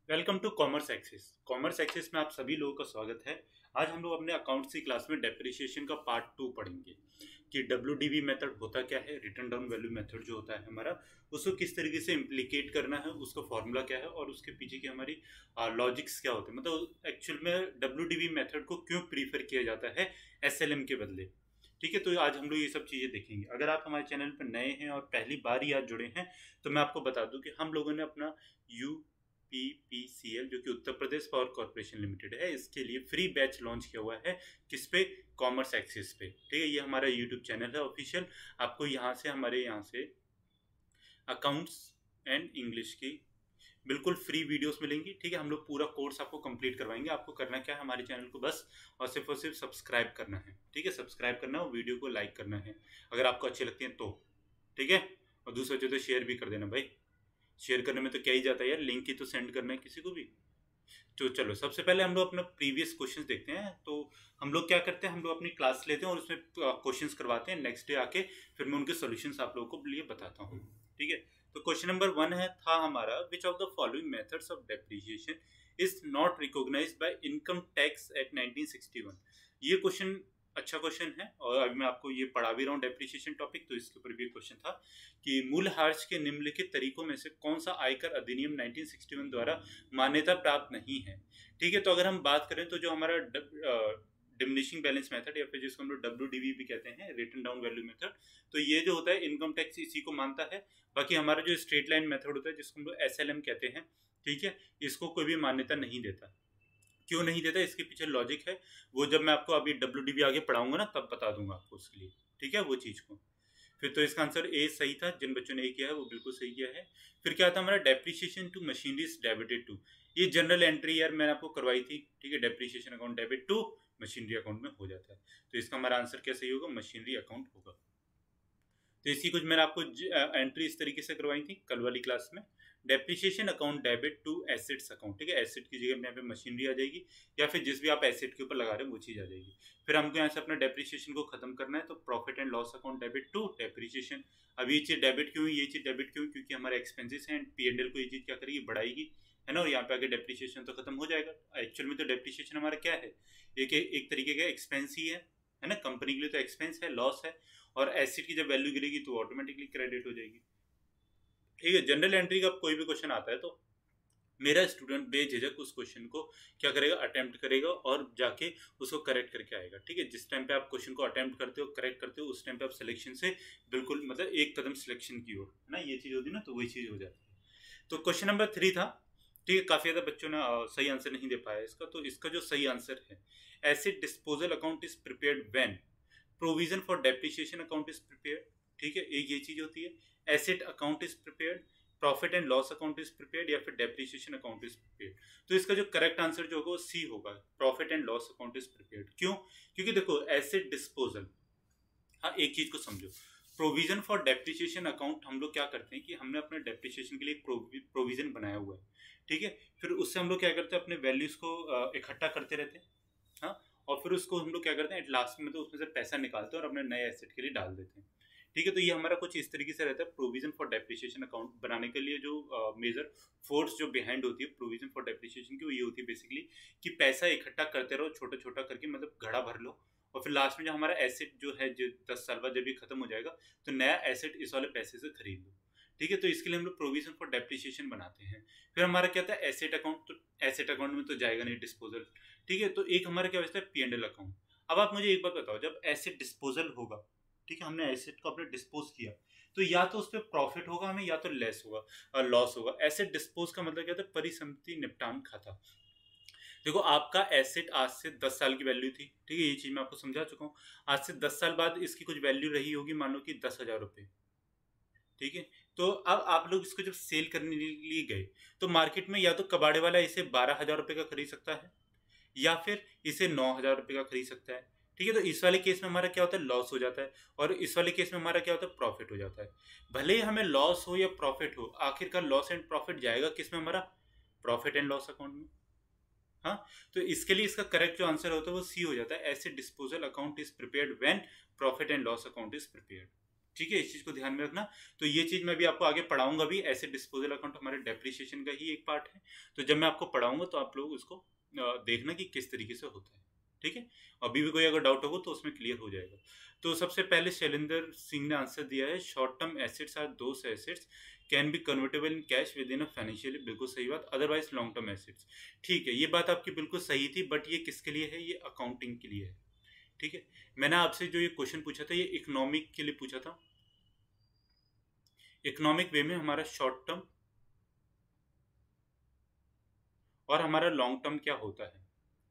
Welcome to commerce access. Commerce access में आप सभी लोगों का स्वागत है। आज हम लोग अपने अकाउंट्स की क्लास में डेप्रिसिएशन का पार्ट 2 पढ़ेंगे कि डब्ल्यूडीवी मेथड होता क्या है, रिटर्न डाउन वैल्यू मेथड जो होता है हमारा, उसको किस तरीके से इम्प्लीकेट करना है, उसका फॉर्मूला क्या है और उसके पीछे की हमारी लॉजिक्स क्या होते हैं। मतलब एक्चुअल में डब्ल्यूडीवी मेथड को क्यों प्रीफर किया जाता है एसएलएम के बदले। ठीक है, तो आज हम लोग ये सब चीज़ें देखेंगे। अगर आप हमारे चैनल पर नए हैं और पहली बार ही आज जुड़े हैं तो मैं आपको बता दूं कि हम लोगों ने अपना यूपीपीसीएल जो कि Uttar Pradesh power corporation limited है, इसके लिए फ्री बैच लॉन्च किया हुआ है। किस पे? कॉमर्स एक्सेस पे। ठीक है, ये हमारा यूट्यूब चैनल है ऑफिशियल। आपको यहाँ से हमारे यहाँ से अकाउंट्स एंड इंग्लिश की बिल्कुल फ्री वीडियोस मिलेंगी। ठीक है, हम लोग पूरा कोर्स आपको कंप्लीट करवाएंगे। आपको करना क्या है, हमारे चैनल को बस और सिर्फ सब्सक्राइब करना है। ठीक है, सब्सक्राइब करना है और वीडियो को लाइक करना है अगर आपको अच्छी लगती है तो। ठीक है, और दूसरा जो तो शेयर भी कर देना भाई। शेयर करने में तो क्या ही जाता है यार, लिंक ही तो सेंड करना है किसी को भी। तो चलो सबसे पहले हम लोग अपना प्रीवियस क्वेश्चंस देखते हैं। तो हम लोग क्या करते हैं, हम लोग अपनी क्लास लेते हैं और उसमें क्वेश्चंस करवाते हैं। नेक्स्ट डे आके फिर मैं उनके सॉल्यूशंस आप लोगों को लिए बताता हूँ। ठीक है, तो क्वेश्चन नंबर 1 है था हमारा, which of the following methods of depreciation is not recognised by income tax act 1961। ये क्वेश्चन अच्छा क्वेश्चन है और अभी मैं आपको ये पढ़ा भी रहा हूँ डेप्रिसिएशन टॉपिक, तो इसके ऊपर भी क्वेश्चन था कि मूल्यह्रास के निम्नलिखित तरीकों में से कौन सा आयकर अधिनियम 1961 द्वारा मान्यता प्राप्त नहीं है। ठीक है, तो अगर हम बात करें तो जो हमारा डिमिनिशिंग बैलेंस मेथड या फिर जिसको हम लोग डब्ल्यूडीवी भी कहते हैं, रिटर्न डाउन वैल्यू मेथड, तो ये जो होता है इनकम टैक्स इसी को मानता है। बाकी हमारा जो स्ट्रेट लाइन मेथड होता है जिसको हम लोग एसएलएम कहते हैं, ठीक है, इसको कोई भी मान्यता नहीं देता। क्यों नहीं देता, इसके पीछे लॉजिक है, वो जब मैं आपको अभी डब्ल्यूडीवी आगे पढ़ाऊंगा ना तब बता दूंगा आपको उसके लिए। ठीक है, वो चीज को। फिर तो इसका आंसर ए सही था, जिन बच्चों ने ए किया है वो बिल्कुल सही किया है। फिर क्या था हमारा, depreciation to machinery is debited to. ये जनरल एंट्री यार मैंने आपको करवाई थी। ठीक है, depreciation account debit to machinery account में हो जाता है। तो इसका हमारा आंसर क्या सही होगा, मशीनरी अकाउंट होगा। तो इसकी कुछ मैंने आपको एंट्री इस तरीके से करवाई थी कल वाली क्लास में। Depreciation account debit to assets account. ठीक है, एसेट की जगह यहाँ पे मशीनरी आ जाएगी या फिर जिस भी आप एसेट के ऊपर लगा रहे हैं वो चीज आ जाएगी। फिर हमको यहाँ से अपना डेप्रिसिएशन को खत्म करना है, तो profit and loss account debit to depreciation. अब ये चीज डेबिट क्यों, ये चीज डेबिट क्यों, क्योंकि हमारे एक्सपेंसिस हैं, पीएनएल को ये चीज क्या करेगी, बढ़ाएगी, है ना। और यहाँ पे आगे डेप्रिसिएशन तो खत्म हो जाएगा। एक्चुअल में तो डेप्रिसिएशन हमारा क्या है, एक तरीके का एक्सपेंस ही है ना। कंपनी के लिए तो एक्सपेंस है, लॉस है, और एसिड की जब वैल्यू गिरेगी तो ऑटोमेटिकली क्रेडिट हो जाएगी। ठीक है, जनरल एंट्री का कोई भी क्वेश्चन आता है तो मेरा स्टूडेंट बेझिझक उस क्वेश्चन को क्या करेगा, अटेम्प्ट करेगा और जाके उसको करेक्ट करके आएगा। ठीक है, जिस टाइम पे आप क्वेश्चन को अटेम्प्ट करते हो, करेक्ट करते हो, उस टाइम पे आप सिलेक्शन से बिल्कुल मतलब एक कदम सिलेक्शन की ओर, है ना। ये चीज होती है ना, तो वही चीज हो जाती है। तो क्वेश्चन नंबर 3 था। ठीक है, काफी ज्यादा बच्चों ने सही आंसर नहीं दे पाया इसका, तो इसका जो सही आंसर है, acid disposal account is prepared when provision for depreciation account is prepared. ठीक है, एक ये चीज होती है, asset account is prepared, profit and loss account is prepared या फिर डेप्रिसिएशन अकाउंट इज प्रिपेयर्ड। तो इसका जो करेक्ट आंसर जो होगा वो सी होगा, profit and loss account is prepared. क्यों? क्योंकि देखो एसेट डिस्पोजल, हाँ एक चीज को समझो, प्रोविजन फॉर डेप्रिसिएशन अकाउंट हम लोग क्या करते हैं कि हमने अपने डेप्रिसिएशन के लिए प्रोविजन बनाया हुआ है। ठीक है, फिर उससे हम लोग क्या करते हैं, अपने वैल्यूज को इकट्ठा करते रहते हैं। हाँ, और फिर उसको हम लोग क्या करते हैं, एट लास्ट में तो उसमें से पैसा निकालते हैं और अपने नए एसेट के लिए डाल देते हैं। ठीक है, तो ये हमारा कुछ इस तरीके से रहता है। प्रोविजन फॉर डेप्रिसिएशन अकाउंट बनाने के लिए जो मेजर फोर्स जो बिहाइंड होती है प्रोविजन फॉर डेप्रिसिएशन की, वो ये होती है बेसिकली कि पैसा इकट्ठा करते रहो, छोटा छोटा करके, मतलब घड़ा भर लो, और फिर लास्ट में जो हमारा एसेट जो है, जो 10 साल बाद जब ये खत्म हो जाएगा तो नया एसेट इस वाले पैसे से खरीद लो। ठीक है, तो इसके लिए हम लोग प्रोविजन फॉर डेप्रिसिएशन बनाते हैं। फिर हमारा क्या था, एसेट अकाउंट, तो एसेट अकाउंट में तो जाएगा नहीं डिस्पोजल। ठीक है, तो एक हमारा क्या बचता है, पीएनएल अकाउंट। अब आप मुझे एक बात बताओ, जब एसेट डिस्पोजल होगा, ठीक है, हमने एसेट को अपने डिस्पोज किया, तो या तो उस पर प्रॉफिट होगा हमें या तो लेस होगा, लॉस होगा। एसेट डिस्पोज का मतलब क्या था, परिसंपत्ति निपटान खाता। देखो आपका एसेट आज से 10 साल की वैल्यू थी, ठीक है, ये चीज मैं आपको समझा चुका हूँ। आज से 10 साल बाद इसकी कुछ वैल्यू रही होगी, मान लो कि 10,000 रुपये। ठीक है, तो अब आप लोग इसको जब सेल करने के लिए गए तो मार्केट में या तो कबाड़े वाला इसे 12,000 रुपये का खरीद सकता है या फिर इसे 9,000 रुपये का खरीद सकता है। ठीक है, तो इस वाले केस में हमारा क्या होता है, लॉस हो जाता है, और इस वाले केस में हमारा क्या होता है, प्रॉफिट हो जाता है। भले ही हमें लॉस हो या प्रॉफिट हो, आखिरकार लॉस एंड प्रॉफिट जाएगा किस में, हमारा प्रॉफिट एंड लॉस अकाउंट में। हाँ, तो इसके लिए इसका करेक्ट जो आंसर होता है वो सी हो जाता है, asset disposal account is prepared when profit and loss account is prepared. ठीक है, इस चीज को ध्यान में रखना। तो ये चीज मैं भी आपको आगे पढ़ाऊंगा भी, ऐसे डिस्पोजल अकाउंट हमारे डेप्रिसिएशन का ही एक पार्ट है। तो जब मैं आपको पढ़ाऊंगा तो आप लोग उसको देखना कि किस तरीके से होता है। ठीक है, अभी भी कोई अगर डाउट होगा तो उसमें क्लियर हो जाएगा। तो सबसे पहले शैलेंद्र सिंह ने आंसर दिया है, short term assets are those assets can be convertible in cash within a financially, बिल्कुल सही बात, अदरवाइज लॉन्ग टर्म एसेट्स। ठीक है, ये बात आपकी बिल्कुल सही थी, बट ये किसके लिए है, ये अकाउंटिंग के लिए है। ठीक है, मैंने आपसे जो ये क्वेश्चन पूछा था ये इकोनॉमिक के लिए पूछा था। इकोनॉमिक वे में हमारा शॉर्ट टर्म और हमारा लॉन्ग टर्म क्या होता है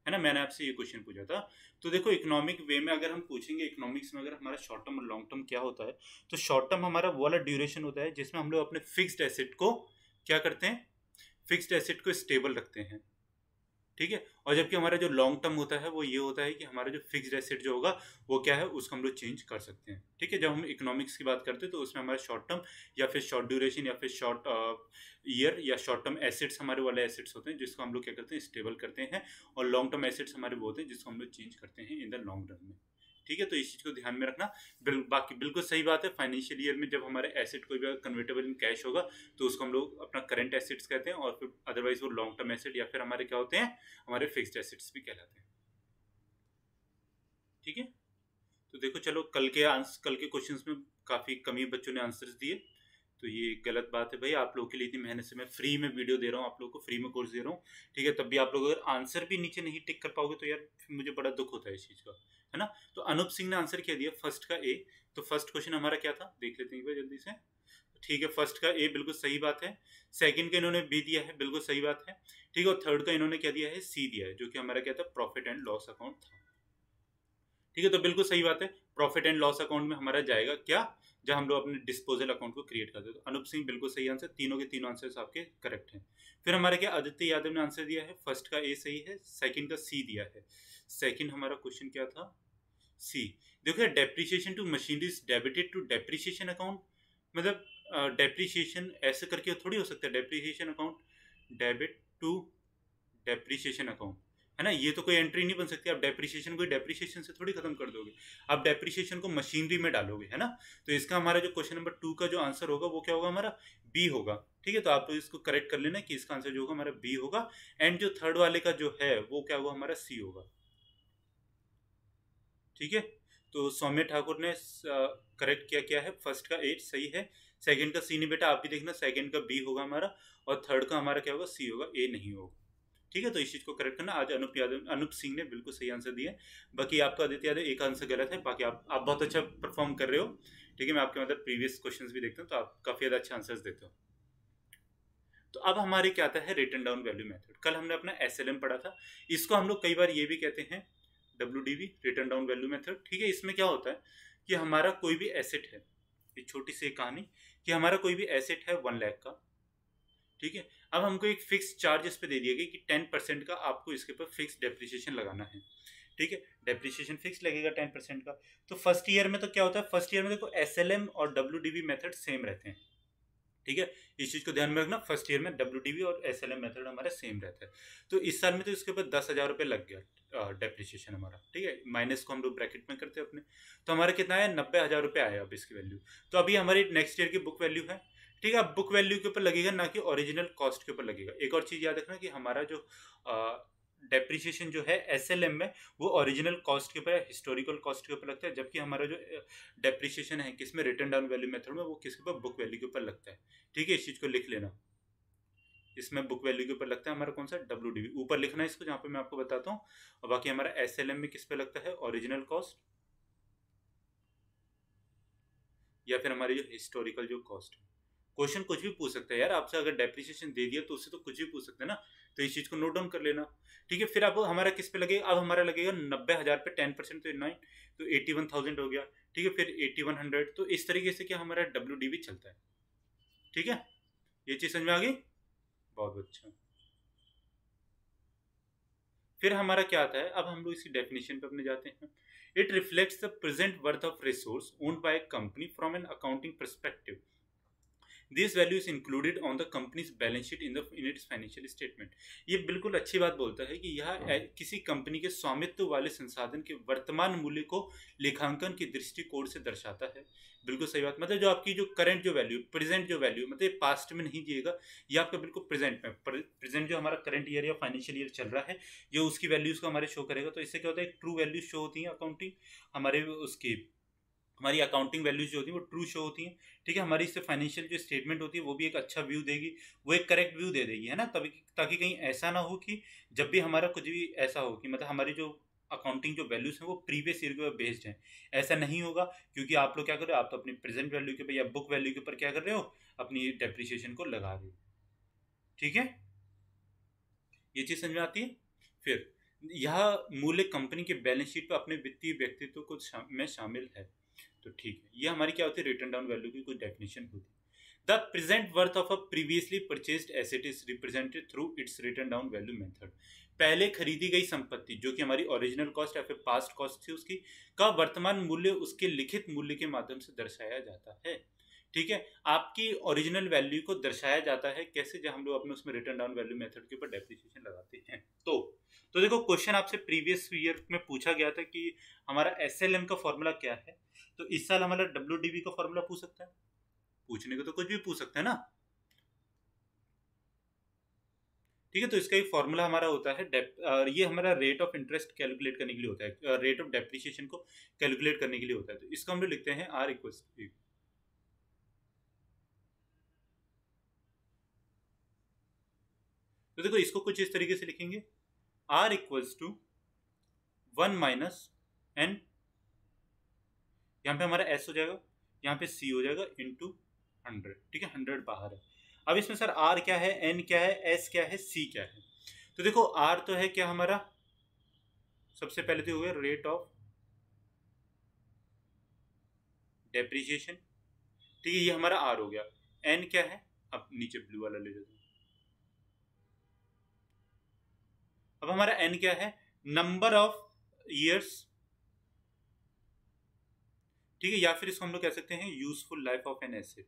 ना, मैंने आपसे ये क्वेश्चन पूछा था। तो देखो, इकोनॉमिक वे में अगर हम पूछेंगे, इकोनॉमिक्स में अगर हमारा शॉर्ट टर्म और लॉन्ग टर्म क्या होता है, तो शॉर्ट टर्म हमारा वो वाला ड्यूरेशन होता है जिसमें हम लोग अपने फिक्स्ड एसेट को क्या करते हैं, फिक्स्ड एसेट को स्टेबल रखते हैं। ठीक है, और जबकि हमारा जो लॉन्ग टर्म होता है वो ये होता है कि हमारा जो फिक्स्ड एसेट जो होगा वो क्या है, उसको हम लोग चेंज कर सकते हैं। ठीक है, जब हम इकोनॉमिक्स की बात करते हैं तो उसमें हमारा शॉर्ट टर्म या फिर शॉर्ट ड्यूरेशन या फिर शॉर्ट ईयर या शॉर्ट टर्म एसेट्स हमारे वाले एसेट्स होते हैं जिसको हम लोग क्या करते हैं, स्टेबल करते हैं, और लॉन्ग टर्म एसेट्स हमारे वो होते हैं जिसको हम लोग चेंज करते हैं इन द लॉन्ग रन में। ठीक है, तो इस चीज को ध्यान में रखना। बाकी बिल्कुल सही बात है, फाइनेंशियल ईयर में जब हमारे एसेट कोई भी कन्वर्टेबल इन कैश होगा तो उसको हम लोग अपना करंट एसेट्स कहते हैं, और फिर अदरवाइज वो लॉन्ग टर्म एसेट या फिर हमारे क्या होते हैं, हमारे फिक्स्ड एसेट्स भी कहलाते हैं। ठीक है, तो देखो चलो, कल के क्वेश्चंस में काफी कमी बच्चों ने आंसर्स दिए, तो ये गलत बात है भाई। आप लोगों के लिए इतनी मेहनत से मैं फ्री में वीडियो दे रहा हूँ, आप लोगों को फ्री में कोर्स दे रहा हूँ। ठीक है, तब भी आप लोग अगर आंसर भी नीचे नहीं टिक कर पाओगे तो यार मुझे बड़ा दुख होता है इस चीज का, है ना। तो अनूप सिंह ने आंसर क्या दिया, फर्स्ट का ए। तो फर्स्ट क्वेश्चन हमारा क्या था, देख लेते हैं एक बार जल्दी से। ठीक है, फर्स्ट का ए बिल्कुल सही बात है। सेकंड का इन्होंने बी दिया है, बिल्कुल सही बात है। ठीक है, और थर्ड का इन्होंने क्या दिया है, सी दिया है, जो कि हमारा क्या था, प्रॉफिट एंड लॉस अकाउंट था। ठीक है, तो बिल्कुल सही बात है, प्रॉफिट एंड लॉस अकाउंट में हमारा जाएगा क्या, जब हम लोग अपने डिस्पोजल अकाउंट को क्रिएट करते हैं। तो अनूप सिंह बिल्कुल सही आंसर, तीनों के तीनों आंसर्स आपके करेक्ट हैं। फिर हमारे क्या, आदित्य यादव ने आंसर दिया है, फर्स्ट का ए सही है, सेकंड का सी दिया है। सेकंड हमारा क्वेश्चन क्या था, सी। देखो, depreciation to machinery is debited to depreciation account, मतलब डेप्रिसिएशन ऐसे करके थोड़ी हो सकता है, depreciation account debit to depreciation account, है ना, ये तो कोई एंट्री नहीं बन सकती। आप डेप्रिसिएशन को डेप्रिसिएशन से थोड़ी खत्म कर दोगे, आप डेप्रिसिएशन को मशीनरी में डालोगे, है ना। तो इसका हमारा जो क्वेश्चन नंबर 2 का जो आंसर होगा वो क्या होगा, हमारा बी होगा। ठीक है, तो आप इसको करेक्ट कर लेना कि इसका आंसर जो होगा हमारा बी होगा, एंड जो थर्ड वाले का जो है वो क्या होगा, हमारा सी होगा। ठीक है, तो सौम्य ठाकुर ने करेक्ट किया है, फर्स्ट का ए सही है, सेकंड का सी नहीं बेटा, आप भी देखना, सेकंड का बी होगा हमारा, और थर्ड का हमारा क्या होगा, सी होगा, ए नहीं होगा। ठीक है, तो इस चीज को करेक्ट करना। आज अनूप सिंह ने बिल्कुल सही आंसर दिया, बाकी आपका आदित्य यादव एक आंसर गलत है, बाकी आप बहुत अच्छा परफॉर्म कर रहे हो। ठीक है, मैं आपके मतलब प्रीवियस क्वेश्चंस भी देखता हूँ तो आप काफी ज्यादा अच्छे आंसर्स देते हो। तो अब हमारे क्या आता है, रिटन डाउन वैल्यू मेथड। कल हमने अपना एसएलएम पढ़ा था, इसको हम लोग कई बार ये भी कहते हैं WDV, written down value method. ठीक है, इसमें क्या होता है कि हमारा कोई भी एसेट है, एक छोटी सी कहानी कि हमारा कोई भी एसेट है 1 लाख का। ठीक है, अब हमको एक फिक्स चार्ज इस पे दे दिया गया कि 10% का आपको इसके ऊपर फिक्स डेप्रिसिएशन लगाना है। ठीक है, डेप्रिसिएशन फिक्स लगेगा 10% का। तो फर्स्ट ईयर में तो क्या होता है, फर्स्ट ईयर में देखो SLM और WDV मेथड सेम रहते हैं। ठीक है, इस चीज को ध्यान में रखना, फर्स्ट ईयर में WDV और SLM मेथड हमारा सेम रहता है। तो इस साल में तो इसके ऊपर 10,000 रुपये लग गया डेप्रिसिएशन हमारा। ठीक है, माइनस को हम लोग ब्रैकेट में करते हैं अपने, तो हमारा कितना है, 90,000 रुपये आया अब इसकी वैल्यू। तो अभी हमारी नेक्स्ट ईयर की बुक वैल्यू है। ठीक है, अब बुक वैल्यू के ऊपर लगेगा, ना कि ओरिजिनल कॉस्ट के ऊपर लगेगा। एक और चीज याद रखना कि हमारा जो डेप्रिसिएशन जो है SLM में, वो ओरिजिनल कॉस्ट के ऊपर, हिस्टोरिकल कॉस्ट के ऊपर लगता है, जबकि हमारा जो डेप्रिसिएशन है किसमें, रिटर्न डाउन वैल्यू मेथड में, वो किसके ऊपर, बुक वैल्यू के ऊपर लगता है। ठीक है, इस चीज को लिख लेना, इसमें बुक वैल्यू के ऊपर लगता है हमारा कौन सा, WDV ऊपर लिखना है इसको, जहाँ पे मैं आपको बताता हूँ। और बाकी हमारा SLM में किस पे लगता है, ओरिजिनल कॉस्ट, या फिर हमारी जो हिस्टोरिकल जो कॉस्ट है। क्वेश्चन कुछ भी पूछ सकता है यार आपसे, अगर डेप्रिसिएशन दे दिया तो उससे तो कुछ भी पूछ सकते हैं ना, तो इस चीज को नोट डाउन कर लेना। ठीक है, फिर अब हमारा किस पे लगेगा, अब हमारा लगेगा 90,000 पे 10%, तो 9, तो 81,000 हो गया। ठीक है, फिर 8100, तो इस तरीके से क्या हमारा WDV चलता है। ठीक है, ये चीज समझ में आ गई, बहुत अच्छा। फिर हमारा क्या आता है, अब हम लोग इसकी डेफिनेशन पे अपने जाते हैं। It reflects the present worth of resource owned by company from an accounting perspective. This value is included on the companies balance sheet in its financial statement. ये बिल्कुल अच्छी बात बोलता है कि यह किसी कंपनी के स्वामित्व वाले संसाधन के वर्तमान मूल्य को लेखांकन की दृष्टिकोण से दर्शाता है। बिल्कुल सही बात, मतलब जो आपकी जो करंट जो वैल्यू, प्रेजेंट जो वैल्यू, मतलब पास्ट में नहीं दिएगा, ये आपका बिल्कुल प्रेजेंट में, प्रेजेंट जो हमारा करंट ईयर या फाइनेंशियल ईयर चल रहा है, ये उसकी वैल्यूज को हमारे शो करेगा। तो इससे क्या होता है, एक ट्रू वैल्यू शो होती है अकाउंटिंग हमारे उसकी, हमारी अकाउंटिंग वैल्यूज जो होती है वो ट्रू शो होती हैं। ठीक है, हमारी इससे फाइनेंशियल जो स्टेटमेंट होती है वो भी एक अच्छा व्यू देगी, वो एक करेक्ट व्यू दे देगी, है ना, तभी, ताकि कहीं ऐसा ना हो कि जब भी हमारा कुछ भी ऐसा हो कि मतलब हमारी जो अकाउंटिंग जो वैल्यूज हैं वो प्रीवियस ईयर के ऊपर बेस्ड हैं, ऐसा नहीं होगा। क्योंकि आप लोग क्या कर रहे हो, आप तो अपनी प्रेजेंट वैल्यू के ऊपर या बुक वैल्यू के ऊपर क्या कर रहे हो, अपनी डेप्रिसिएशन को लगा रहे हो। ठीक है, ये चीज समझ में आती है। फिर यह मूल्य कंपनी के बैलेंस शीट पर अपने वित्तीय व्यक्तित्व को में शामिल है। तो ठीक है, ये हमारी क्या होती है, रिटर्न डाउन वैल्यू की कुछ डेफिनेशन होती है। The present worth of a previously purchased asset is represented through it's return down value method. पहले खरीदी गई संपत्ति जो कि हमारी ओरिजिनल कॉस्ट या फिर पास्ट कॉस्ट थी उसकी, का वर्तमान मूल्य उसके लिखित मूल्य के माध्यम से दर्शाया जाता है। ठीक है, आपकी ओरिजिनल वैल्यू को दर्शाया जाता है कैसे, जब हम लोग अपने उसमें रिटर्न डाउन वैल्यू मेथड के ऊपर डेप्रिसिएशन लगाते हैं। तो देखो, क्वेश्चन आपसे प्रीवियस ईयर में पूछा गया था कि हमारा एसएलएम का फॉर्मूला क्या है। तो इस साल हमारा डब्ल्यूडीवी का फॉर्मूला पूछ सकता है, पूछने को तो कुछ भी पूछ सकता है ना। ठीक है, तो इसका एक फॉर्मूला हमारा होता है ये हमारा रेट ऑफ इंटरेस्ट कैलकुलेट करने के लिए होता है, रेट ऑफ डेप्रिसिएशन को कैलकुलेट करने के लिए होता है। तो इसको हम लोग लिखते हैं आर इक्वल्स, तो देखो इसको कुछ इस तरीके से लिखेंगे, R equals to 1 minus n, यहाँ पे हमारा एस हो जाएगा, यहाँ पे सी हो जाएगा, इंटू 100। ठीक है, 100 बाहर है। अब इसमें सर आर क्या है, एन क्या है, एस क्या है, सी क्या है। तो देखो आर तो है क्या हमारा, सबसे पहले तो हो गया रेट ऑफ डेप्रिसिएशन। ठीक है, ये हमारा आर हो गया। एन क्या है, अब नीचे ब्लू वाला ले लेते हैं। अब हमारा एन क्या है, नंबर ऑफ ईयर्स। ठीक है, या फिर इसको हम लोग कह सकते हैं useful life of an asset.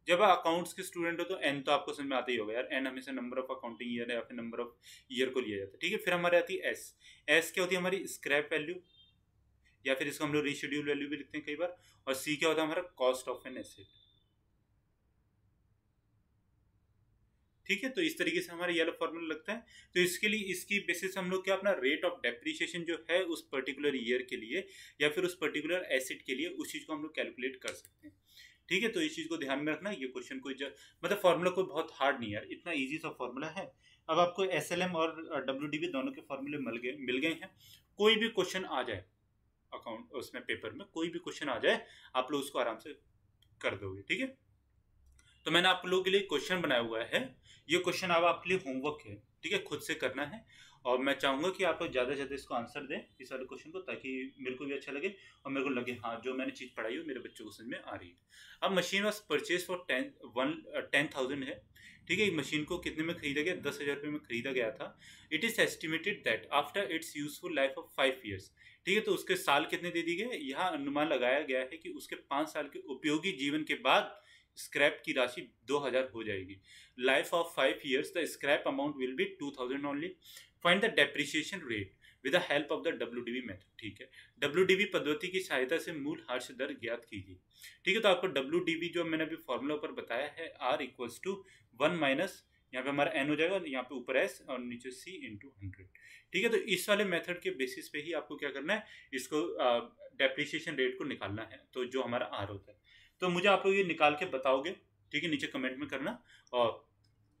जब अकाउंट्स के स्टूडेंट हो तो एन तो आपको समझ में आता ही होगा यार, एन हमेशा नंबर ऑफ अकाउंटिंग ईयर या फिर नंबर ऑफ ईयर को लिया जाता है। ठीक है, फिर हमारे आती है एस। एस क्या होती है हमारी, स्क्रैप वैल्यू, या फिर इसको हम लोग रीशेड्यूल वैल्यू भी लिखते हैं कई बार। और सी क्या होता है हमारा, कॉस्ट ऑफ एन एसेट। ठीक है, तो इस तरीके से हमारा ये वाला फॉर्मूला लगता है। तो इसके लिए इसकी बेसिस हम लोग क्या अपना रेट ऑफ डेप्रिसिएशन जो है उस पर्टिकुलर ईयर के लिए या फिर उस पर्टिकुलर एसेट के लिए, उस चीज को हम लोग कैलकुलेट कर सकते हैं। ठीक है, तो इस चीज को ध्यान में रखना। ये क्वेश्चन कोई मतलब फॉर्मूला कोई बहुत हार्ड नहीं यार, इतना इजी सा फॉर्मूला है। अब आपको एसएलएम और डब्ल्यूडीवी दोनों के फॉर्मूले मिल गए हैं। कोई भी क्वेश्चन आ जाए अकाउंट उसमें पेपर में, कोई भी क्वेश्चन आ जाए, आप लोग उसको आराम से कर दोगे। ठीक है, तो मैंने आप लोगों के लिए क्वेश्चन बनाया हुआ है। ये क्वेश्चन अब आपके लिए होमवर्क है। ठीक है, खुद से करना है। और मैं चाहूंगा कि आप लोग ज़्यादा से ज़्यादा इसको आंसर दें इस वाले क्वेश्चन को, ताकि मेरे को भी अच्छा लगे और मेरे को लगे हाँ जो मैंने चीज़ पढ़ाई हो मेरे बच्चों को समझ में आ रही है। अब मशीन वॉज परचेज फॉर 10,000 है। ठीक है, एक मशीन को कितने में खरीदा गया, 10,000 रुपये में खरीदा गया था। It is estimated that after it's useful life of 5 years. ठीक है, तो उसके साल कितने दे दिए गए, यहाँ अनुमान लगाया गया है कि उसके 5 साल के उपयोगी जीवन के बाद स्क्रैप की राशि 2,000 हो जाएगी। Life of 5 years the scrap amount will be 2,000 only. Find the depreciation rate with the help of the WDV method. ठीक है, डब्ल्यूडीवी पद्धति की सहायता से मूल हार्ष दर ज्ञात कीजिए। ठीक है, तो आपको डब्ल्यूडीवी जो मैंने अभी फॉर्मूला ऊपर बताया है, आर इक्वल्स टू 1 माइनस, यहाँ पे हमारा एन हो जाएगा, यहाँ पे ऊपर एस और नीचे सी इंटू 100। ठीक है, तो इस वाले मेथड के बेसिस पे ही आपको क्या करना है, इसको डेप्रिसिएशन रेट को निकालना है। तो जो हमारा आर होता है, तो मुझे आप लोग ये निकाल के बताओगे। ठीक है, नीचे कमेंट में करना। और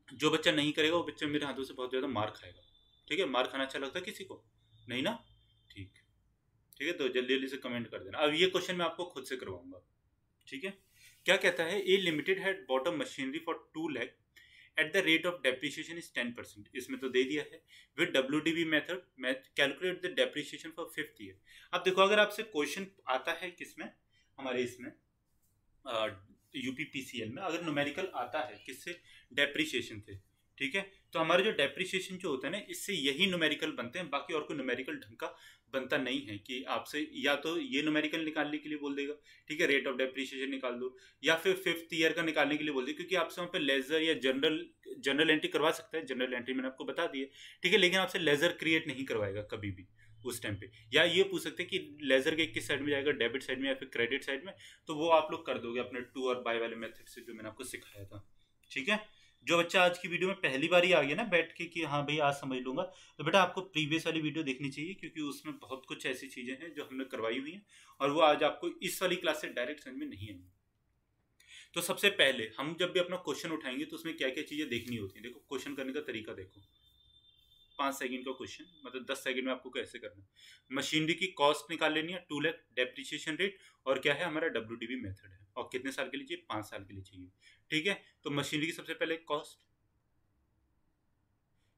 जो बच्चा नहीं करेगा वो बच्चा मेरे हाथों से बहुत ज़्यादा मार खाएगा। ठीक है, मार खाना अच्छा लगता है किसी को, नहीं ना। ठीक है, तो जल्दी जल्दी से कमेंट कर देना। अब ये क्वेश्चन मैं आपको खुद से करवाऊंगा। ठीक है, क्या कहता है, A limited had bought a machinery for 2 lakh at the rate of depreciation is 10%। इसमें तो दे दिया है। With WDV method calculate the depreciation for 5th year. अब देखो, अगर आपसे क्वेश्चन आता है किसमें, हमारे इसमें यूपीपीसीएल में, अगर न्यूमेरिकल आता है किससे, डेप्रिसिएशन से। ठीक है। तो हमारे जो डेप्रिसिएशन जो होता है ना, इससे यही न्यूमेरिकल बनते हैं, बाकी और कोई न्यूमेरिकल ढंग का बनता नहीं है कि आपसे या तो ये न्यूमेरिकल निकालने के लिए बोल देगा, ठीक है, रेट ऑफ डेप्रिसिएशन निकाल दो, या फिर 5th ईयर का निकालने के लिए बोल देगा, क्योंकि आपसे वहाँ पे लेजर या जनरल एंट्री करवा सकता है। जनरल एंट्री मैंने आपको बता दी है, ठीक है, लेकिन आपसे लेजर क्रिएट नहीं करवाएगा कभी भी उस टाइम पे। या ये पूछ सकते हैं कि लेजर के किस साइड में जाएगा, डेबिट साइड में या फिर क्रेडिट साइड में, तो वो आप लोग कर दोगे अपने टू और बाय वाले मेथड से जो मैंने आपको सिखाया था, ठीक है। जो बच्चा आज की वीडियो में पहली बार ही आ गया ना बैठ के कि हाँ भाई आज समझ लूंगा, तो बेटा आपको प्रीवियस वाली वीडियो देखनी चाहिए, क्योंकि उसमें बहुत कुछ ऐसी चीजें हैं जो हमने करवाई हुई हैं और वो आज आपको इस वाली क्लास से डायरेक्ट समझ में नहीं आएंगी। तो सबसे पहले हम जब भी अपना क्वेश्चन उठाएंगे तो उसमें क्या क्या चीजें देखनी होती है। देखो क्वेश्चन करने का तरीका देखो, 5 सेकंड का क्वेश्चन, मतलब 10 सेकंड में आपको कैसे करना है। मशीनरी की कॉस्ट निकाल लेनी है, 2 लाख, डेप्रिसिएशन रेट, और क्या है हमारा WDV मेथड है, और कितने साल के लिए चाहिए, 5 साल के लिए चाहिए, ठीक है। तो मशीनरी की सबसे पहले कॉस्ट,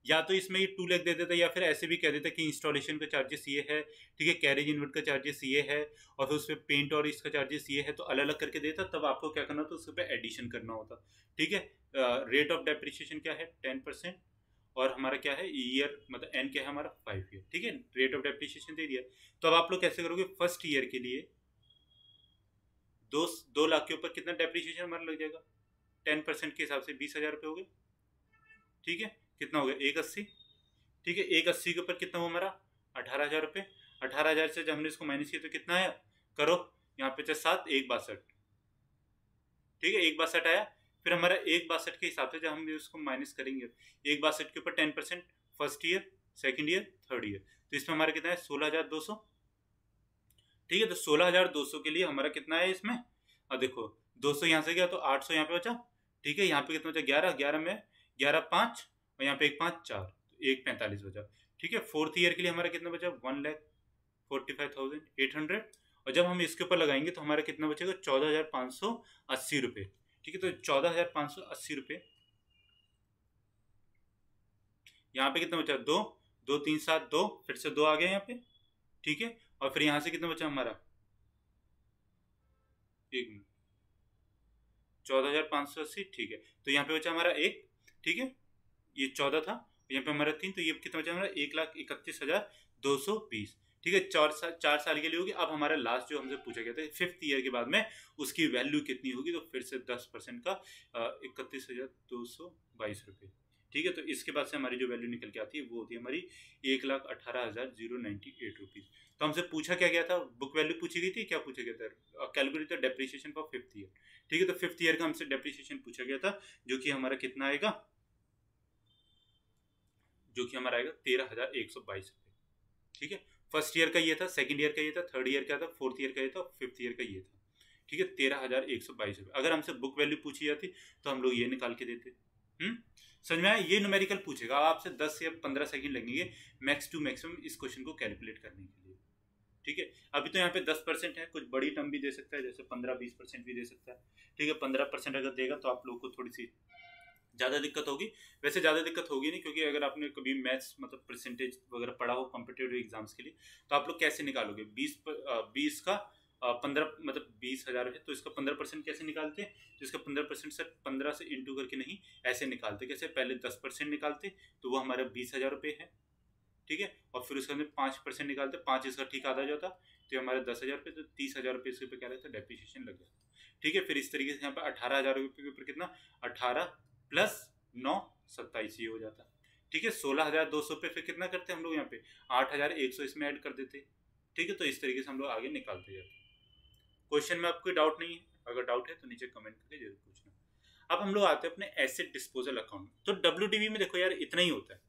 या तो इसमें ये 2 लाख दे देता, या फिर ऐसे भी कह देता कि इंस्टॉलेशन का चार्जेस ये है, ठीक है, कैरेज इन्वर्ट का चार्जेस ये है, और फिर उस पर पेंट और इसका चार्जेस ये है, तो अलग अलग करके देता। तब आपको क्या करना होता, उस पर एडिशन करना होता, ठीक है। रेट ऑफ डेप्रिसिएशन क्या है, 10%, और हमारा क्या है ईयर, मतलब एन क्या है हमारा 5 ईयर, ठीक है। रेट ऑफ डेप्रिसिएशन दे दिया। तो अब आप लोग कैसे करोगे, फर्स्ट ईयर के लिए 2 लाख के ऊपर कितना डेप्रिसिएशन हमारा लग जाएगा, 10% के हिसाब से 20,000 रुपये हो गए, ठीक है। कितना हो गया, 180, ठीक है। 180 के ऊपर कितना हुआ हमारा, 18,000 रुपये। 18,000 से जब हमने इसको माइनस किया तो कितना आया, करो यहाँ पे 7, 162, ठीक है, 162 आया। फिर हमारा 162 के हिसाब से जब हम इसको माइनस करेंगे, 162 के ऊपर 10% first year, second year, third year, तो इसमें हमारा कितना है 16,200, ठीक है। तो 16,200 के लिए हमारा कितना है इसमें, अब देखो 200 यहाँ से गया तो 800 यहाँ पे बचा, ठीक है। यहाँ पे कितना बचा 11, 11 में 11 5, और यहाँ पे 1 5 4, तो 145 बचा, ठीक है। फोर्थ ईयर के लिए हमारा कितना बचा 1,45,800, और जब हम इसके ऊपर लगाएंगे तो हमारा कितना बचेगा 14,580 रुपये, ठीक है। तो 14,580 रुपये, यहाँ पे कितना बचा 2, 2 3 7 2, फिर से 2 आ गया यहाँ पे, ठीक है। और फिर यहाँ से कितना बचा हमारा, 14,580, ठीक है। तो यहाँ पे बचा हमारा 1, ठीक है, ये 14 था, यहाँ पे हमारा 3, तो ये कितना बचा हमारा 1,31,220, ठीक है। 4 साल के लिए होगी। अब हमारा लास्ट जो हमसे पूछा गया था 5th ईयर के बाद में उसकी वैल्यू कितनी होगी, तो फिर से 10% का 31,222 रुपये, ठीक है। तो इसके बाद से हमारी जो वैल्यू निकल के आती है वो होती है हमारी 1,18,098 रुपीज़। तो हमसे पूछा क्या गया था, बुक वैल्यू पूछी गई थी, क्या पूछा गया था, calculate the depreciation for 5th year, ठीक है। तो 5th ईयर का हमसे डेप्रिसिएशन पूछा गया था, जो कि हमारा कितना आएगा, जो कि हमारा आएगा 13,122 रुपये, ठीक है। फर्स्ट ईयर का ये था, सेकंड ईयर का ये था, थर्ड ईयर का था, फोर्थ ईयर का ये था, 5th ईयर का ये था, ठीक है। 13,122 रुपये। अगर हमसे बुक वैल्यू पूछी जाती तो हम लोग ये निकाल के देते। समझ में आया, ये न्यूमेरिकल पूछेगा, आपसे 10 या 15 सेकंड लगेंगे मैक्स टू मैक्सिमम इस क्वेश्चन को कैलकुलेट करने के लिए, ठीक है। अभी तो यहाँ पे 10% है, कुछ बड़ी टर्म भी दे सकता है, जैसे 15-20% भी दे सकता है, ठीक है। 15% अगर देगा तो आप लोग को थोड़ी सी ज़्यादा दिक्कत होगी, वैसे ज़्यादा दिक्कत होगी नहीं, क्योंकि अगर आपने कभी मैथ्स मतलब परसेंटेज वगैरह पढ़ा हो कॉम्पिटेटिव एग्जाम्स के लिए, तो आप लोग कैसे निकालोगे 20 का 15, मतलब 20,000 है तो इसका 15% कैसे निकालते हैं, तो इसका 15% से 15 से इंटू करके नहीं ऐसे निकालते, कैसे, पहले 10% निकालते तो वो हमारा 20,000 रुपये है, ठीक है। और फिर उसके अंदर 5% निकालते, 5 इसका ठीक आधा जाता, तो हमारा 10,000 रुपये, तो 30,000 रुपये इसके ऊपर क्या रहता है, डेप्रिसिएशन लग जाता, ठीक है। फिर इस तरीके से यहाँ पे 18,000 रुपये के ऊपर कितना, 18 + 9 27 ये हो जाता, ठीक है। 16,200 पे फिर कितना करते हैं हम लोग यहाँ पे 8,100 इसमें ऐड कर देते, ठीक है। तो इस तरीके से हम लोग आगे निकालते जाते। क्वेश्चन में आपको कोई डाउट नहीं है, अगर डाउट है तो नीचे कमेंट करके जरूर पूछना। अब हम लोग आते हैं अपने एसेट डिस्पोजल अकाउंट। तो WDV में देखो यार इतना ही होता है,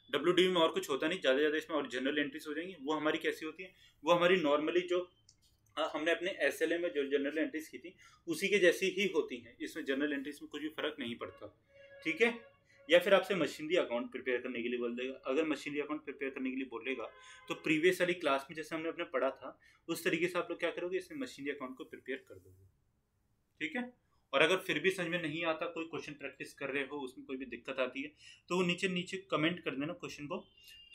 WDV में और कुछ होता नहीं ज़्यादा इसमें, और जनरल एंट्रीज हो जाएंगी। वो हमारी कैसी होती है, वो हमारी नॉर्मली जो हमने अपने SLA में जो जनरल एंट्रीज की थी उसी के जैसी ही होती हैं, इसमें जनरल एंट्रीज में कुछ भी फर्क नहीं पड़ता, ठीक है। या फिर आपसे मशीनरी अकाउंट प्रिपेयर करने के लिए बोल देगा। अगर मशीनरी अकाउंट प्रिपेयर करने के लिए बोलेगा तो प्रीवियस वाली क्लास में जैसे हमने अपने पढ़ा था उस तरीके से आप लोग क्या करोगे, इसमें मशीनरी अकाउंट को प्रिपेयर कर दोगे, ठीक है। और अगर फिर भी समझ में नहीं आता, कोई क्वेश्चन प्रैक्टिस कर रहे हो उसमें कोई भी दिक्कत आती है, तो वो नीचे नीचे कमेंट कर देना क्वेश्चन को,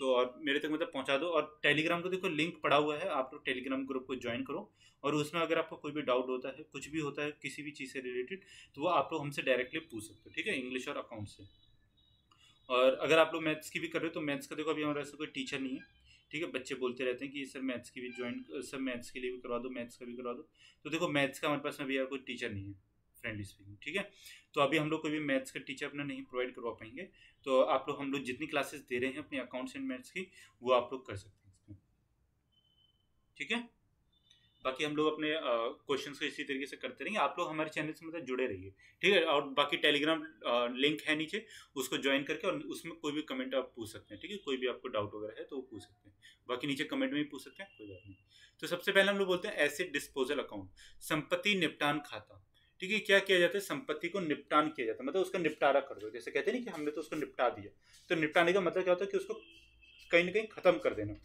तो और मेरे तक मतलब पहुंचा दो। और टेलीग्राम को देखो लिंक पड़ा हुआ है, आप लोग टेलीग्राम ग्रुप को ज्वाइन करो, और उसमें अगर आपको कोई भी डाउट होता है, कुछ भी होता है किसी भी चीज़ से रिलेटेड, तो वो आप लोग हमसे डायरेक्टली पूछ सकते हो, ठीक है, इंग्लिश और अकाउंट से। और अगर आप लोग मैथ्स की भी कर रहे हो तो मैथ्स का देखो अभी हमारे ऐसा कोई टीचर नहीं है, ठीक है। बच्चे बोलते रहते हैं कि सर मैथ्स की भी ज्वाइन, सर मैथ्स के लिए भी करवा दो, मैथ्स का भी करवा दो। तो देखो मैथ्स का हमारे पास में अभी यार कोई टीचर नहीं है, फ्रेंडली स्पीकिंग, ठीक है। तो अभी हम लोग कोई भी मैथ्स का टीचर अपना नहीं प्रोवाइड करवा पाएंगे। तो आप लोग, हम लोग जितनी क्लासेस दे रहे हैं अपनी अकाउंट्स एंड मैथ्स की, वो आप लोग कर सकते हैं इसमें, ठीक है। बाकी हम लोग अपने क्वेश्चंस को इसी तरीके से करते रहेंगे। आप लोग हमारे चैनल से मतलब जुड़े रहिए, ठीक है। और बाकी टेलीग्राम लिंक है नीचे, उसको ज्वाइन करके और उसमें कोई भी कमेंट आप पूछ सकते हैं, ठीक है। कोई भी आपको डाउट वगैरह है तो वो पूछ सकते हैं, बाकी नीचे कमेंट में भी पूछ सकते हैं, कोई बात नहीं। तो सबसे पहले हम लोग बोलते हैं एसेट डिस्पोजल अकाउंट, संपत्ति निपटान खाता, ठीक है। क्या किया जाता है, संपत्ति को निपटान किया जाता है, मतलब उसका निपटारा कर दो। जैसे कहते हैं ना कि हमने तो उसको निपटा दिया, तो निपटाने का मतलब क्या होता है कि उसको कहीं ना कहीं खत्म कर देना।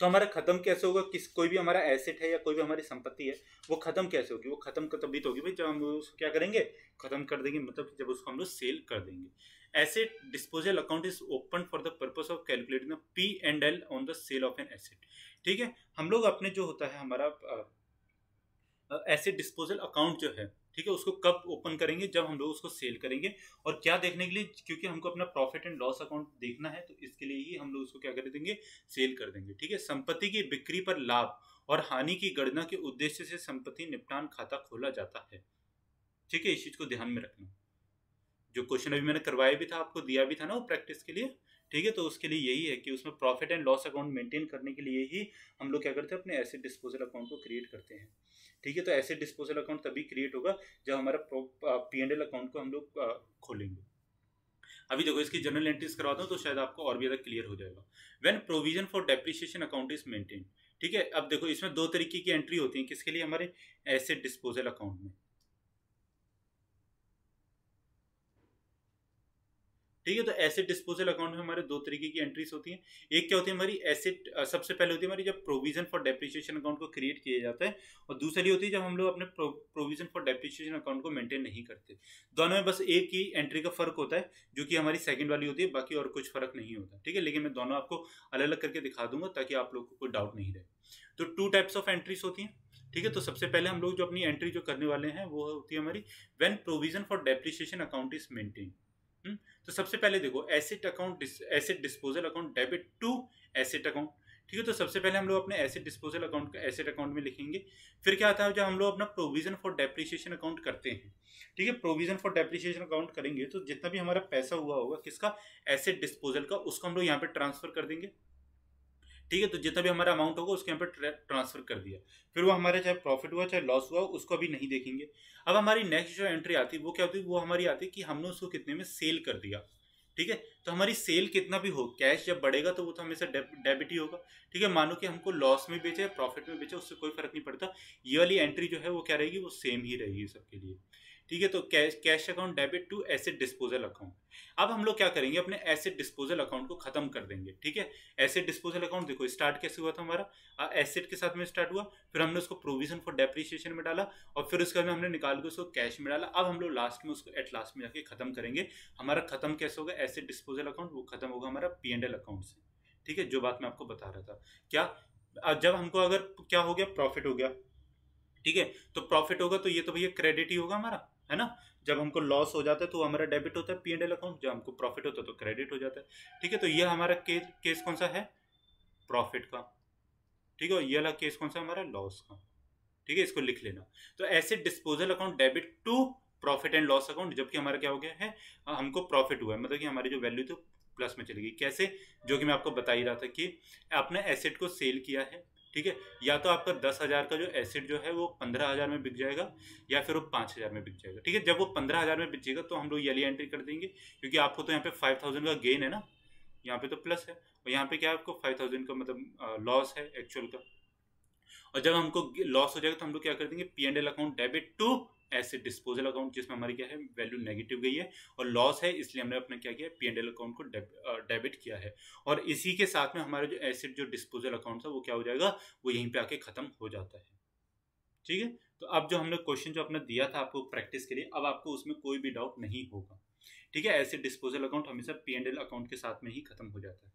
तो हमारा खत्म कैसे होगा, किस कोई भी हमारा एसेट है या कोई भी हमारी संपत्ति है, वो खत्म कैसे होगी, वो खत्म तभी तो होगी भाई जब हम उसको क्या करेंगे, खत्म कर देंगे, मतलब जब उसको हम लोग सेल कर देंगे। Asset disposal account is open for the purpose of calculating the P&L on the sale of an asset, ठीक है। हम लोग अपने जो होता है हमारा एसेट डिस्पोजल अकाउंट जो है, ठीक है, उसको कब ओपन करेंगे, जब हम लोग उसको सेल करेंगे। और क्या देखने के लिए, क्योंकि हमको अपना प्रॉफिट एंड लॉस अकाउंट देखना है, तो इसके लिए ही हम लोग उसको क्या कर देंगे, सेल कर देंगे, ठीक है। संपत्ति की बिक्री पर लाभ और हानि की गणना के उद्देश्य से संपत्ति निपटान खाता खोला जाता है, ठीक है। इस चीज को ध्यान में रखना। जो क्वेश्चन अभी मैंने करवाया भी था, आपको दिया भी था ना वो प्रैक्टिस के लिए, ठीक है। तो उसके लिए यही है कि उसमें profit and loss account maintain करने के लिए ही हम लोग क्या करते हैं, अपने एसेट डिस्पोजल अकाउंट को क्रिएट करते हैं, ठीक है। तो एसेट डिस्पोजल अकाउंट तभी क्रिएट होगा जब हमारा P&L अकाउंट को हम लोग खोलेंगे। अभी देखो इसकी जनरल एंट्रीज करवाता हूँ तो शायद आपको और भी ज्यादा क्लियर हो जाएगा। When provision for depreciation account is maintain, ठीक है। अब देखो इसमें दो तरीके की एंट्री होती है, किसके लिए, हमारे एसेट डिस्पोजल अकाउंट में, ठीक है। तो एसेट डिस्पोजल अकाउंट में हमारे दो तरीके की एंट्रीज होती हैं। एक क्या होती है हमारी एसेट, सबसे पहले होती है हमारी जब प्रोविजन फॉर डेप्रिसिएशन अकाउंट को क्रिएट किया जाता है, और दूसरी होती है जब हम लोग अपने प्रोविजन फॉर डेप्रिसिएशन अकाउंट को मेंटेन नहीं करते। दोनों में बस एक ही एंट्री का फर्क होता है, जो कि हमारी सेकंड वाली होती है, बाकी और कुछ फर्क नहीं होता, ठीक है। लेकिन मैं दोनों आपको अलग अलग करके दिखा दूंगा ताकि आप लोग को कोई डाउट नहीं रहे। तो 2 टाइप्स ऑफ एंट्रीज होती हैं, ठीक है। तो सबसे पहले हम लोग जो अपनी एंट्री जो करने वाले हैं वो होती है हमारी when provision for depreciation account is maintain. तो सबसे पहले देखो asset account, asset disposal account debit to asset account, ठीक है। तो सबसे पहले हम लोग अपने एसेट डिस्पोजल अकाउंट का एसेट अकाउंट में लिखेंगे। फिर क्या आता है, जब हम लोग अपना प्रोविजन फॉर डेप्रिसिएशन अकाउंट करते हैं, ठीक है, प्रोविजन फॉर डेप्रिसिएशन अकाउंट करेंगे तो जितना भी हमारा पैसा हुआ होगा किसका, एसेट डिस्पोजल का, उसको हम लोग यहाँ पे ट्रांसफर कर देंगे, ठीक है। तो जितना भी हमारा अमाउंट होगा उसके यहाँ पे ट्रांसफर कर दिया। फिर वो हमारे चाहे प्रॉफिट हुआ चाहे लॉस हुआ उसको अभी नहीं देखेंगे। अब हमारी नेक्स्ट जो एंट्री आती है वो क्या होती है, वो हमारी आती है कि हमने उसको कितने में सेल कर दिया, ठीक है। तो हमारी सेल कितना भी हो, कैश जब बढ़ेगा तो वो तो हमेशा डेबिट ही होगा, ठीक है। मानो कि हमको लॉस में बेचे प्रॉफिट में बेचे, उससे कोई फर्क नहीं पड़ता। ये वाली एंट्री जो है वो क्या रहेगी, वो सेम ही रहेगी सबके लिए, ठीक है। तो cash account debit to asset disposal account. अब हम लोग क्या करेंगे, अपने एसेट डिस्पोजल अकाउंट को खत्म कर देंगे, ठीक है। एसेट डिस्पोजल अकाउंट देखो स्टार्ट कैसे हुआ था हमारा, एसेट के साथ में स्टार्ट हुआ, फिर हमने उसको प्रोविजन फॉर डेप्रिसिएशन में डाला, और फिर उसके बाद हमने निकाल के उसको कैश में डाला। अब हम लोग लास्ट में उसको एट लास्ट में जाके खत्म करेंगे। हमारा खत्म कैसे होगा, एसेट डिस्पोजल अकाउंट वो खत्म होगा हमारा P&L अकाउंट से, ठीक है। जो बात मैं आपको बता रहा था, क्या जब हमको अगर क्या हो गया, प्रॉफिट हो गया, ठीक है। तो प्रॉफिट होगा तो ये तो भैया क्रेडिट ही होगा हमारा, है ना। जब हमको लॉस हो जाता है तो हमारा डेबिट होता है P&L अकाउंट, जब हमको प्रॉफिट होता है तो क्रेडिट हो जाता है, ठीक है। तो ये हमारा केस कौन सा है, प्रॉफिट का, ठीक है। और ये वाला केस कौन सा हमारा, लॉस का, ठीक है। इसको लिख लेना। तो asset disposal account debit to profit and loss account, जबकि हमारा क्या हो गया है, हमको प्रॉफिट हुआ है, मतलब कि हमारी जो वैल्यू थी प्लस में चली गई। कैसे, जो कि मैं आपको बता ही रहा था कि आपने एसेट को सेल किया है, ठीक है। या तो आपका 10,000 का जो एसेट जो है वो 15,000 में बिक जाएगा, या फिर वो 5,000 में बिक जाएगा, ठीक है। जब वो 15,000 में बिकेगा तो हम लोग ये एंट्री कर देंगे, क्योंकि आपको तो यहाँ पे 5,000 का गेन है ना, यहाँ पे तो प्लस है, और यहाँ पे क्या है, आपको 5,000 का मतलब लॉस है एक्चुअल का। और जब हमको लॉस हो जाएगा तो हम लोग क्या कर देंगे, P&L account debit to asset disposal account, जिसमें हमारी क्या है, वैल्यू नेगेटिव गई है और लॉस है, इसलिए हमने अपने क्या किया, P&L अकाउंट को डेबिट किया है। और इसी के साथ में हमारा जो एसेट जो डिस्पोजल अकाउंट था वो क्या हो जाएगा, वो यहीं पे आके खत्म हो जाता है, ठीक है। तो अब जो हमने क्वेश्चन जो अपना दिया था आपको प्रैक्टिस के लिए, अब आपको उसमें कोई भी डाउट नहीं होगा, ठीक है। एसेट डिस्पोजल अकाउंट हमेशा P&L अकाउंट के साथ में ही खत्म हो जाता है।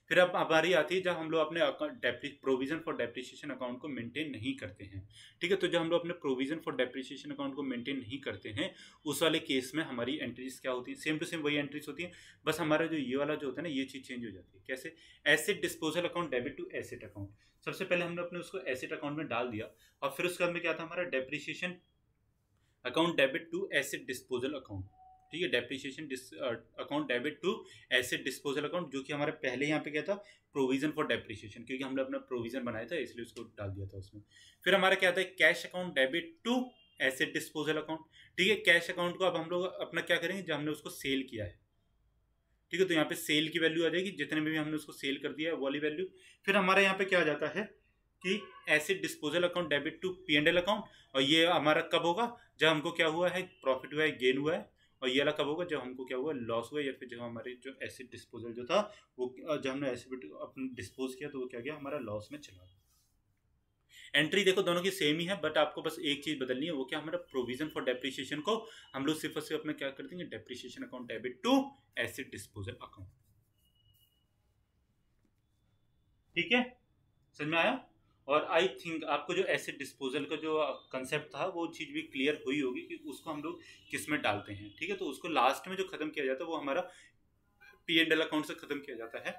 फिर अब हमारी आती है जब हम लोग अपने प्रोविजन फॉर डेप्रिसिएशन अकाउंट को मेंटेन नहीं करते हैं, ठीक है। तो जब हम लोग अपने प्रोविजन फॉर डेप्रिसिएशन अकाउंट को मेंटेन नहीं करते हैं, उस वाले केस में हमारी एंट्रीज क्या होती है, सेम टू सेम वही एंट्रीज होती है, बस हमारा जो ये वाला जो होता है ना, ये चीज चेंज हो जाती है। कैसे? Asset disposal account debit to asset account. सबसे पहले हमने अपने उसको एसेट अकाउंट में डाल दिया, और फिर उसके बाद में क्या था हमारा, depreciation account debit to asset disposal account, ठीक है। Depreciation account debit to asset disposal account, जो कि हमारे पहले यहाँ पे क्या था, प्रोविजन फॉर डेप्रिसिएशन, क्योंकि हमने अपना प्रोविजन बनाया था इसलिए उसको डाल दिया था उसमें। फिर हमारा क्या था, cash account debit to asset disposal account, ठीक है। कैश अकाउंट को अब हम लोग अपना क्या करेंगे, जब हमने उसको सेल किया है, ठीक है, तो यहाँ पे सेल की वैल्यू आ जाएगी, जितने में भी हमने उसको सेल कर दिया है वो वाली वैल्यू। फिर हमारा यहाँ पे क्या आ जाता है कि asset disposal account debit to P&L account, और ये हमारा कब होगा, जब हमको क्या हुआ है, प्रॉफिट हुआ है, गेन हुआ है। और ये वाला कब होगा, जब हमको क्या हुआ, लॉस हुआ, या फिर जब हमारे जो एसेट डिस्पोजल जो था वो, जब हमने एसेट अपने डिस्पोज किया तो वो क्या गया, हमारा लॉस में चला गया। एंट्री देखो दोनों की सेम ही है, बट आपको बस एक चीज बदलनी है, वो क्या, हमारा प्रोविजन फॉर डेप्रिसिएशन को हम लोग सिर्फ और सिर्फ अपना क्या कर देंगे, depreciation account debit to asset disposal account. ठीक है, समझ में आया? और आई थिंक आपको जो एसेट डिस्पोजल का जो कंसेप्ट था वो चीज़ भी क्लियर हुई होगी कि उसको हम लोग किस में डालते हैं, ठीक है। तो उसको लास्ट में जो खत्म किया जाता है वो हमारा P&L अकाउंट से खत्म किया जाता है।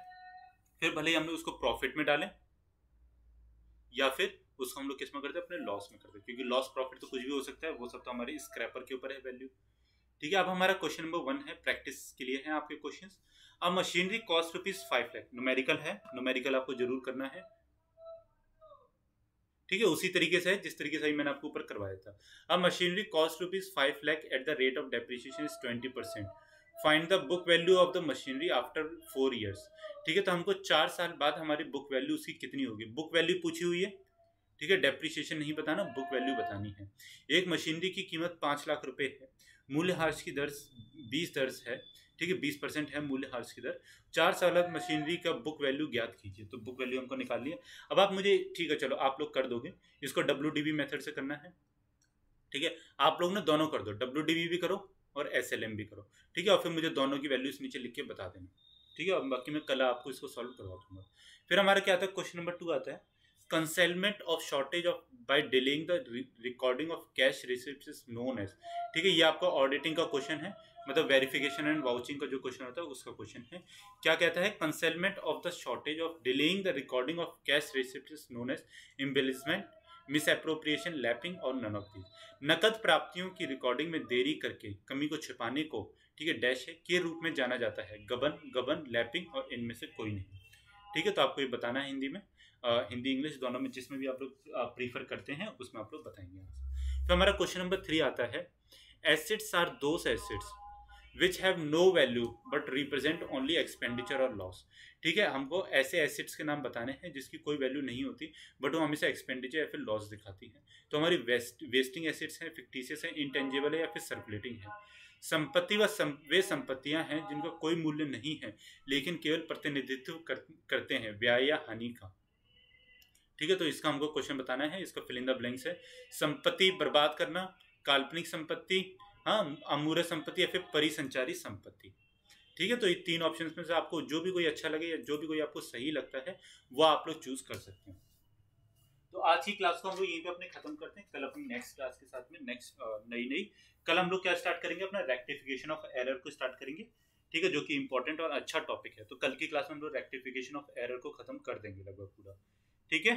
फिर भले ही हम लोग उसको प्रॉफिट में डालें या फिर उसको हम लोग किस में करते हैं, अपने लॉस में करते हैं, क्योंकि लॉस प्रॉफिट तो कुछ भी हो सकता है, वो सब तो हमारे स्क्रैपर के ऊपर है वैल्यू। ठीक है, अब हमारा क्वेश्चन नंबर 1 है, प्रैक्टिस के लिए है आपके क्वेश्चंस। अब मशीनरी कॉस्ट ₹5 लाख, न्यूमेरिकल है, न्यूमेरिकल आपको जरूर करना है, ठीक है, उसी तरीके से है जिस तरीके से मैंने आपको ऊपर करवाया था। अब machinery cost ₹5 lakh at the rate of depreciation is 20%। Find the book value of the machinery after 4 years। ठीक है, तो हमको 4 साल बाद हमारी बुक वैल्यू उसकी कितनी होगी, बुक वैल्यू पूछी हुई है, ठीक है, डेप्रिसिएशन नहीं बताना, बुक वैल्यू बतानी है। एक मशीनरी की कीमत 5 लाख रुपए है, मूल्यह्रास की दर 20 दर है, ठीक है, 20% है मूल्यह्रास की दर। 4 साल बाद मशीनरी का बुक वैल्यू ज्ञात कीजिए, तो बुक वैल्यू हमको निकाल लिया। अब आप मुझे, ठीक है चलो आप लोग कर दोगे, इसको WDV मेथड से करना है, ठीक है। आप लोग ना दोनों कर दो, WDV भी करो और SLM भी करो, ठीक है, और फिर मुझे दोनों की वैल्यूज नीचे लिख के बता देना, ठीक है, और बाकी मैं कल आपको इसको सॉल्व करवा दूंगा। फिर हमारा क्या आता है, क्वेश्चन नंबर 2 आता है, concealment of shortage of by delaying the recording of cash receipts is known as. ठीक है, ये आपका ऑडिटिंग का क्वेश्चन है, मतलब वेरिफिकेशन एंड वाउचिंग का जो क्वेश्चन होता है उसका क्वेश्चन है। क्या कहता है, concealment of the shortage of delaying the recording of cash receipts is known as embezzlement, misappropriation, lapping और नन ऑफ दीज। नकद प्राप्तियों की रिकॉर्डिंग में देरी करके कमी को छिपाने को, ठीक है, डैश है के रूप में जाना जाता है, गबन, लैपिंग और इनमें से कोई नहीं। ठीक है, तो आपको ये बताना है हिंदी में, हिंदी इंग्लिश दोनों में, जिसमें भी आप लोग प्रीफर करते हैं उसमें आप लोग बताएंगे। तो हमारा क्वेश्चन नंबर 3 आता है, assets are those assets which have no value but represent only expenditure और लॉस। ठीक है, हमको ऐसे एसेट्स के नाम बताने हैं जिसकी कोई वैल्यू नहीं होती बट वो हमेशा एक्सपेंडिचर या फिर लॉस दिखाती है। तो हमारी वेस्टिंग एसेट्स हैं, फिक्टिशियस है, इंटेंजिबल है या फिर सर्कुलेटिंग है। संपत्ति वे संपत्तियां हैं जिनका कोई मूल्य नहीं है लेकिन केवल प्रतिनिधित्व करते हैं व्यय या हानि का। ठीक है, तो इसका हमको क्वेश्चन बताना है, इसका फिल इन द ब्लैंक्स है। संपत्ति बर्बाद करना, काल्पनिक संपत्ति, हाँ, अमूर्त संपत्ति या फिर परिसंचारी संपत्ति। ठीक है, तो ये 3 ऑप्शन में से आपको जो भी कोई अच्छा लगे या जो भी कोई आपको सही लगता है वो आप लोग चूज कर सकते हैं। तो आज की क्लास को हम लोग यहीं पे अपने खत्म करते हैं, कल अपनी नेक्स्ट क्लास के साथ में नेक्स्ट नई कल हम लोग क्या स्टार्ट करेंगे, अपना रेक्टिफिकेशन ऑफ एरर को स्टार्ट करेंगे, ठीक है, जो कि इंपॉर्टेंट और अच्छा टॉपिक है। तो कल की क्लास में हम लोग रेक्टिफिकेशन ऑफ एरर को खत्म कर देंगे लगभग पूरा, ठीक है।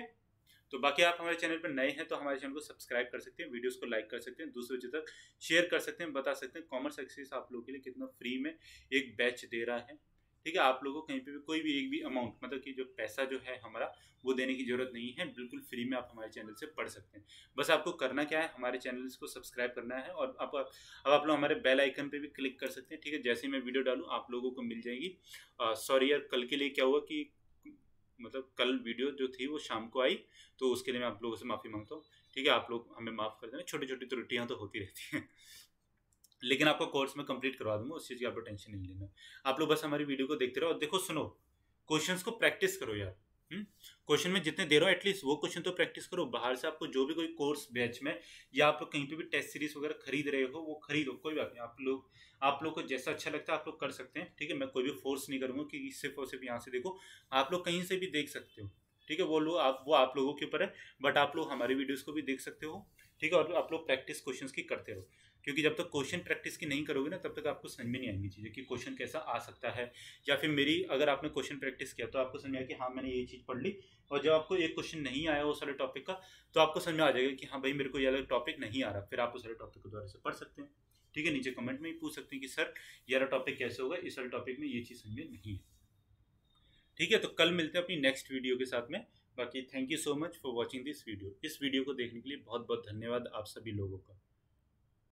तो बाकी आप हमारे चैनल पर नए हैं तो हमारे चैनल को सब्सक्राइब कर सकते हैं, वीडियोस को लाइक कर सकते हैं, दूसरे बच्चों तक शेयर कर सकते हैं, बता सकते हैं कॉमर्स एक्सेस आप लोगों के लिए कितना फ्री में एक बैच दे रहा है, ठीक है। आप लोगों को कहीं पे भी कोई भी एक भी अमाउंट, मतलब कि जो पैसा जो है हमारा, वो देने की जरूरत नहीं है, बिल्कुल फ्री में आप हमारे चैनल से पढ़ सकते हैं। बस आपको करना क्या है, हमारे चैनल को सब्सक्राइब करना है और अब आप लोग हमारे बेल आइकन पे भी क्लिक कर सकते हैं, ठीक है। जैसे ही मैं वीडियो डालूँ आप लोगों को मिल जाएगी। सॉरी यार, कल के लिए क्या हुआ कि मतलब कल वीडियो जो थी वो शाम को आई, तो उसके लिए मैं आप लोगों से माफ़ी मांगता हूँ, ठीक है। आप लोग हमें माफ़ कर देना, छोटी छोटी त्रुटियाँ तो होती रहती हैं लेकिन आपको कोर्स में कंप्लीट करवा दूंगा, उस चीज़ की आपको टेंशन नहीं लेना। आप लोग बस हमारी वीडियो को देखते रहो और देखो, सुनो, क्वेश्चंस को प्रैक्टिस करो यार, क्वेश्चन में जितने दे रहा हो एटलीस्ट वो क्वेश्चन तो प्रैक्टिस करो। बाहर से आपको जो भी कोई कोर्स बैच में या आप लोग कहीं पे भी टेस्ट सीरीज वगैरह खरीद रहे हो वो खरीदो, कोई बात नहीं। आप लोग को जैसा अच्छा लगता है आप लोग कर सकते हैं, ठीक है। मैं कोई भी फोर्स नहीं करूँगा कि सिर्फ और सिर्फ यहाँ से देखो, आप लोग कहीं से भी देख सकते हो, ठीक है। वो आप लोगों के ऊपर है, बट आप लोग हमारी वीडियोज़ को भी देख सकते हो, ठीक है। और आप लोग प्रैक्टिस क्वेश्चन की करते रहो, क्योंकि जब तक क्वेश्चन प्रैक्टिस की नहीं करोगे ना तब तक आपको समझ में नहीं आएंगी चीज़ें कि क्वेश्चन कैसा आ सकता है। या फिर मेरी अगर आपने क्वेश्चन प्रैक्टिस किया तो आपको समझ में आया कि हाँ मैंने ये चीज़ पढ़ ली, और जब आपको एक क्वेश्चन नहीं आया उस वाले टॉपिक का तो आपको समझ में आ जाएगा कि हाँ भाई मेरे को ये वाला टॉपिक नहीं आ रहा, फिर आप उस वाले टॉपिक को दोबारा से पढ़ सकते हैं, ठीक है। नीचे कमेंट में ही पूछ सकते हैं कि सर ये वाला टॉपिक कैसे होगा, इस वाले टॉपिक में ये चीज़ समझ में नहीं है, ठीक है। तो कल मिलते हैं अपनी नेक्स्ट वीडियो के साथ में। बाकी thank you so much for watching this video. इस वीडियो को देखने के लिए बहुत बहुत धन्यवाद आप सभी लोगों का।